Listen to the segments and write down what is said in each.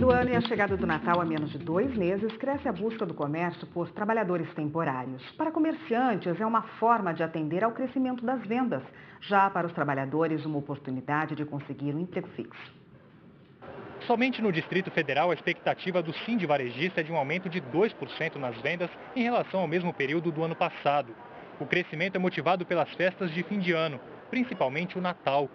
do ano e a chegada do Natal a menos de 2 meses, cresce a busca do comércio por trabalhadores temporários. Para comerciantes, é uma forma de atender ao crescimento das vendas. Já para os trabalhadores, uma oportunidade de conseguir um emprego fixo. Somente no Distrito Federal, a expectativa do Sindivarejista é de um aumento de 2% nas vendas em relação ao mesmo período do ano passado. O crescimento é motivado pelas festas de fim de ano, principalmente o Natal.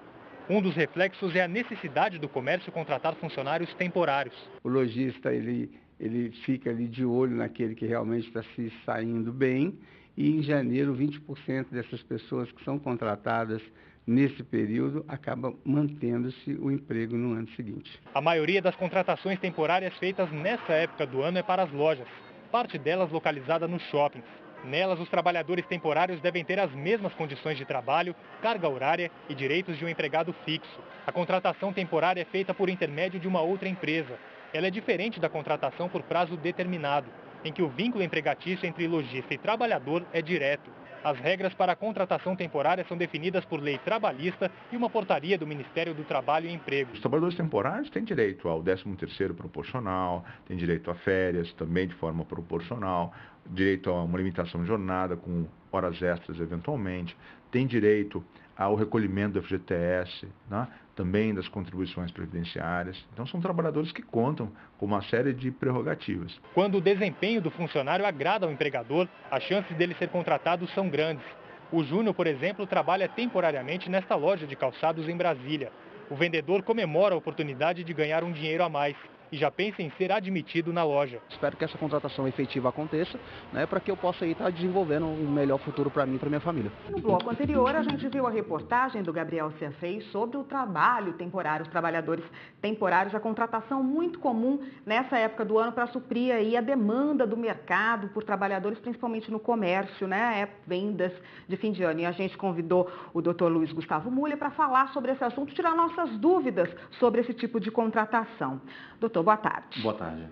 Um dos reflexos é a necessidade do comércio contratar funcionários temporários. O lojista ele fica ali de olho naquele que realmente está se saindo bem e em janeiro 20% dessas pessoas que são contratadas nesse período acaba mantendo-se o emprego no ano seguinte. A maioria das contratações temporárias feitas nessa época do ano é para as lojas, parte delas localizada nos shoppings. Nelas, os trabalhadores temporários devem ter as mesmas condições de trabalho, carga horária e direitos de um empregado fixo. A contratação temporária é feita por intermédio de uma outra empresa. Ela é diferente da contratação por prazo determinado, em que o vínculo empregatício entre lojista e trabalhador é direto. As regras para a contratação temporária são definidas por lei trabalhista e uma portaria do Ministério do Trabalho e Emprego. Os trabalhadores temporários têm direito ao 13º proporcional, têm direito a férias também de forma proporcional, direito a uma limitação de jornada com horas extras eventualmente, têm direito ao recolhimento do FGTS, né? Também das contribuições previdenciárias. Então são trabalhadores que contam com uma série de prerrogativas. Quando o desempenho do funcionário agrada ao empregador, as chances dele ser contratado são grandes. O Júnior, por exemplo, trabalha temporariamente nesta loja de calçados em Brasília. O vendedor comemora a oportunidade de ganhar um dinheiro a mais e já pensa em ser admitido na loja. Espero que essa contratação efetiva aconteça, né, para que eu possa estar desenvolvendo um melhor futuro para mim e para minha família. No bloco anterior, a gente viu a reportagem do Gabriel Cianfrei sobre o trabalho temporário, os trabalhadores temporários, a contratação muito comum nessa época do ano para suprir aí a demanda do mercado por trabalhadores, principalmente no comércio, né, vendas de fim de ano. E a gente convidou o Dr. Luiz Gustavo Mulher para falar sobre esse assunto, tirar nossas dúvidas sobre esse tipo de contratação. Doutor, boa tarde. Boa tarde.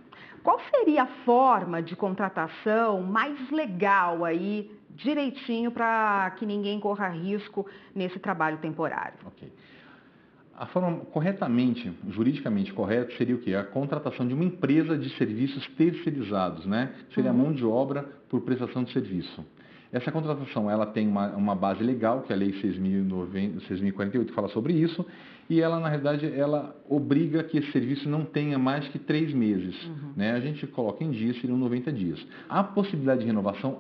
Qual seria a forma de contratação mais legal aí, direitinho, para que ninguém corra risco nesse trabalho temporário? Ok. A forma corretamente, juridicamente correta, seria o quê? A contratação de uma empresa de serviços terceirizados, né? Seria a mão de obra por prestação de serviço. Essa contratação ela tem uma base legal, que é a Lei 6.048, que fala sobre isso, e ela, na realidade, ela obriga que esse serviço não tenha mais que 3 meses. Né? A gente coloca em dias, seriam 90 dias. A possibilidade de renovação,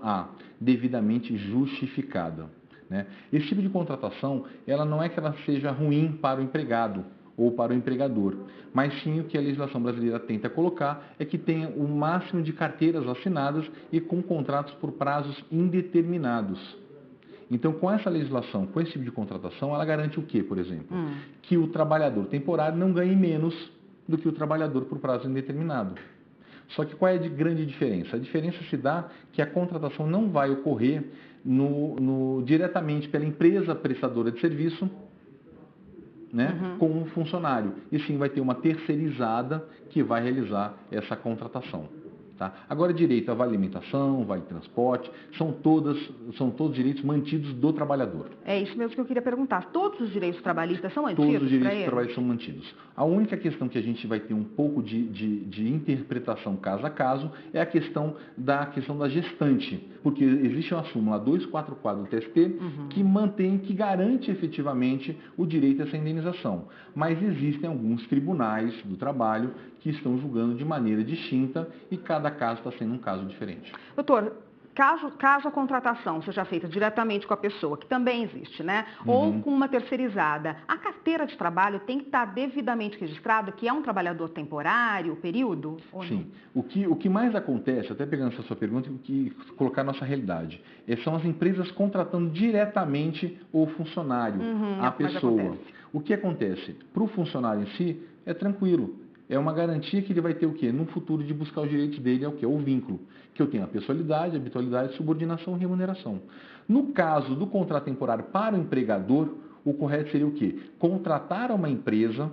devidamente justificada. Né? Esse tipo de contratação, ela não é que ela seja ruim para o empregado ou para o empregador, mas sim o que a legislação brasileira tenta colocar é que tenha o máximo de carteiras assinadas e com contratos por prazos indeterminados. Então, com essa legislação, com esse tipo de contratação, ela garante o quê, por exemplo? Que o trabalhador temporário não ganhe menos do que o trabalhador por prazo indeterminado. Só que qual é a grande diferença? A diferença se dá que a contratação não vai ocorrer diretamente pela empresa prestadora de serviço, né, com um funcionário. E sim vai ter uma terceirizada que vai realizar essa contratação. Tá? Agora, direito a vale alimentação, vale transporte, são todos direitos mantidos do trabalhador. É isso mesmo que eu queria perguntar. Todos os direitos trabalhistas são mantidos? Todos os direitos trabalhistas são mantidos. A única questão que a gente vai ter um pouco de interpretação caso a caso é a questão da gestante. Porque existe uma súmula 244 do TST que garante efetivamente o direito a essa indenização. Mas existem alguns tribunais do trabalho que estão julgando de maneira distinta e cada caso está sendo um caso diferente. Doutor, caso a contratação seja feita diretamente com a pessoa, que também existe, né? Ou com uma terceirizada, a carteira de trabalho tem que estar devidamente registrada, que é um trabalhador temporário, período? Sim. O que mais acontece, até pegando essa sua pergunta, que colocar a nossa realidade, são as empresas contratando diretamente o funcionário, a pessoa. O que acontece? Para o funcionário em si, é tranquilo. É uma garantia que ele vai ter o quê? No futuro de buscar os direitos dele, é o quê? O vínculo. Que eu tenho a pessoalidade, a habitualidade, subordinação e remuneração. No caso do contrato temporário para o empregador, o correto seria o quê? Contratar uma empresa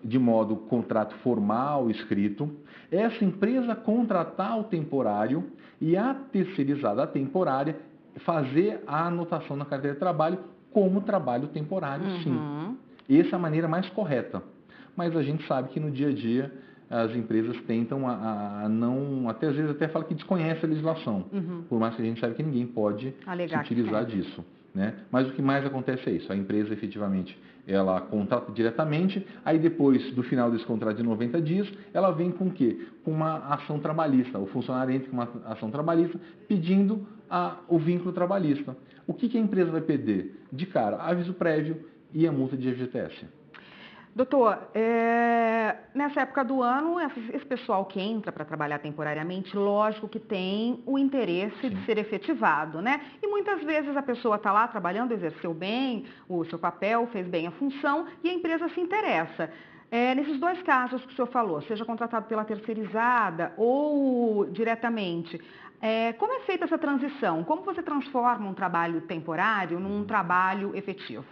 de modo contrato formal, escrito, essa empresa contratar o temporário e a terceirizada, a temporária, fazer a anotação na carteira de trabalho como trabalho temporário, sim. Essa é a maneira mais correta. Mas a gente sabe que no dia a dia as empresas tentam a não, até às vezes até fala que desconhece a legislação, por mais que a gente saiba que ninguém pode se utilizar disso. Né? Mas o que mais acontece é isso, a empresa efetivamente ela contrata diretamente, aí depois do final desse contrato de 90 dias, ela vem com o quê? Com uma ação trabalhista, o funcionário entra com uma ação trabalhista pedindo o vínculo trabalhista. O que a empresa vai perder? De cara, aviso prévio e a multa de FGTS. Doutor, nessa época do ano, esse pessoal que entra para trabalhar temporariamente, lógico que tem o interesse de ser efetivado, né? E muitas vezes a pessoa está lá trabalhando, exerceu bem o seu papel, fez bem a função e a empresa se interessa. Nesses dois casos que o senhor falou, seja contratado pela terceirizada ou diretamente, como é feita essa transição? Como você transforma um trabalho temporário num trabalho efetivo?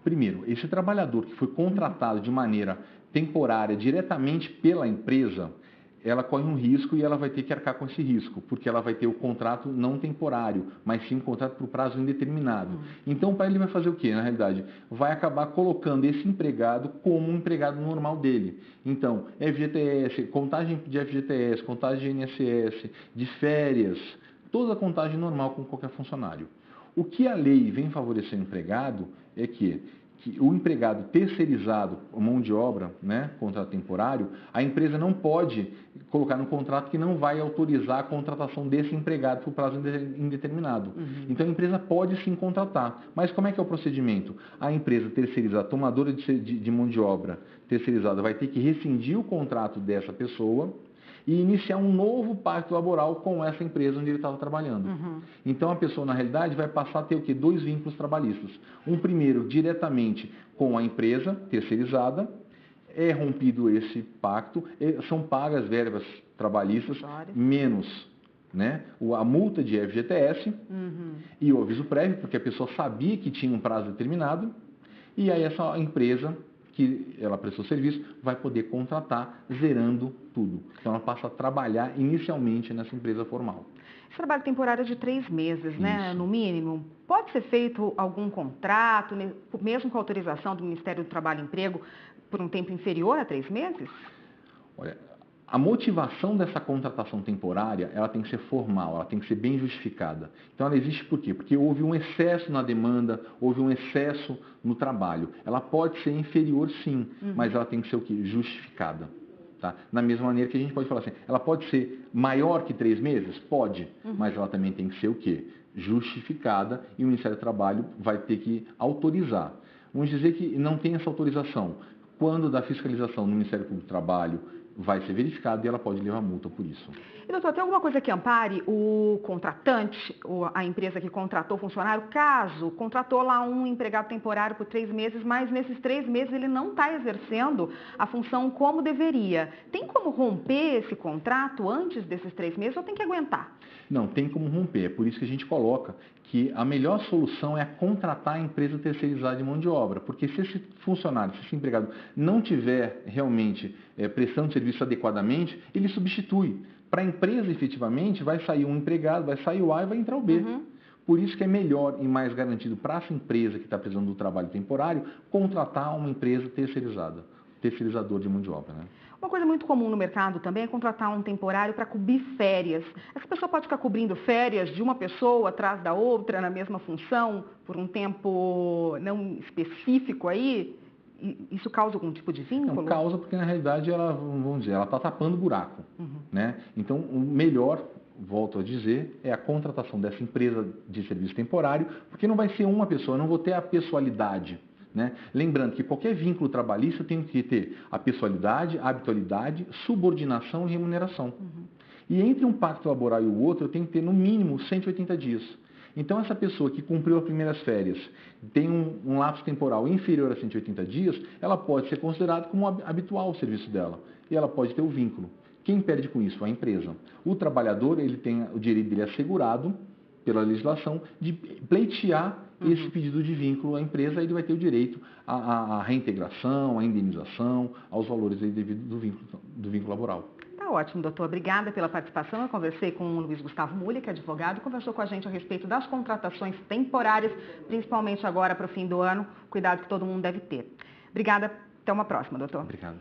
Primeiro, esse trabalhador que foi contratado de maneira temporária diretamente pela empresa, ela corre um risco e ela vai ter que arcar com esse risco, porque ela vai ter o contrato não temporário, mas sim um contrato por prazo indeterminado. Então, para ele vai fazer o quê? Na realidade, vai acabar colocando esse empregado como um empregado normal dele. Então, FGTS, contagem de FGTS, contagem de INSS, de férias, toda a contagem normal com qualquer funcionário. O que a lei vem favorecer o empregado é que o empregado terceirizado, mão de obra, né, contrato temporário, a empresa não pode colocar no contrato que não vai autorizar a contratação desse empregado por prazo indeterminado. Então a empresa pode sim contratar. Mas como é que é o procedimento? A empresa terceirizada, tomadora de mão de obra terceirizada, vai ter que rescindir o contrato dessa pessoa e iniciar um novo pacto laboral com essa empresa onde ele estava trabalhando. Então a pessoa, na realidade, vai passar a ter o quê? 2 vínculos trabalhistas. Um primeiro diretamente com a empresa terceirizada, é rompido esse pacto, são pagas verbas trabalhistas menos, né, a multa de FGTS e o aviso prévio, porque a pessoa sabia que tinha um prazo determinado, e aí essa empresa que ela prestou serviço, vai poder contratar zerando tudo. Então ela passa a trabalhar inicialmente nessa empresa formal. Esse trabalho temporário é de 3 meses, né, no mínimo. Pode ser feito algum contrato, mesmo com autorização do Ministério do Trabalho e Emprego, por um tempo inferior a 3 meses? Olha, a motivação dessa contratação temporária, ela tem que ser formal, ela tem que ser bem justificada. Então ela existe por quê? Porque houve um excesso na demanda, houve um excesso no trabalho. Ela pode ser inferior sim, mas ela tem que ser o quê? Justificada. Tá? Da mesma maneira que a gente pode falar assim, ela pode ser maior que 3 meses? Pode, mas ela também tem que ser o quê? Justificada e o Ministério do Trabalho vai ter que autorizar. Vamos dizer que não tem essa autorização. Quando da fiscalização no Ministério Público do Trabalho vai ser verificado e ela pode levar multa por isso. E, doutor, tem alguma coisa que ampare o contratante, a empresa que contratou o funcionário, caso contratou lá um empregado temporário por 3 meses, mas nesses 3 meses ele não está exercendo a função como deveria? Tem como romper esse contrato antes desses 3 meses ou tem que aguentar? Não, tem como romper. É por isso que a gente coloca que a melhor solução é contratar a empresa terceirizada de mão de obra. Porque se esse funcionário, se esse empregado não tiver realmente prestando serviço adequadamente, ele substitui. Para a empresa, efetivamente, vai sair um empregado, vai sair o A e vai entrar o B. Por isso que é melhor e mais garantido para essa empresa que está precisando do trabalho temporário, contratar uma empresa terceirizada, terceirizador de mão de obra, né? Uma coisa muito comum no mercado também é contratar um temporário para cobrir férias. Essa pessoa pode ficar cobrindo férias de uma pessoa atrás da outra na mesma função por um tempo não específico aí? Isso causa algum tipo de vínculo? Não, causa porque na realidade ela, vamos dizer, ela está tapando buraco, né? Então o melhor, volto a dizer, é a contratação dessa empresa de serviço temporário, porque não vai ser uma pessoa, eu não vou ter a pessoalidade. Né? Lembrando que qualquer vínculo trabalhista tem que ter a pessoalidade, a habitualidade, subordinação e remuneração. E entre um pacto laboral e o outro, eu tenho que ter no mínimo 180 dias. Então, essa pessoa que cumpriu as primeiras férias, tem um lapso temporal inferior a 180 dias, ela pode ser considerada como habitual o serviço dela. E ela pode ter o vínculo. Quem perde com isso? A empresa. O trabalhador, ele tem o direito dele assegurado pela legislação de pleitear esse pedido de vínculo à empresa, ele vai ter o direito à reintegração, à indenização, aos valores aí devidos do vínculo laboral. Tá ótimo, doutor. Obrigada pela participação. Eu conversei com o Luiz Gustavo Mulli, que é advogado, e conversou com a gente a respeito das contratações temporárias, principalmente agora para o fim do ano. Cuidado que todo mundo deve ter. Obrigada. Até uma próxima, doutor. Obrigado.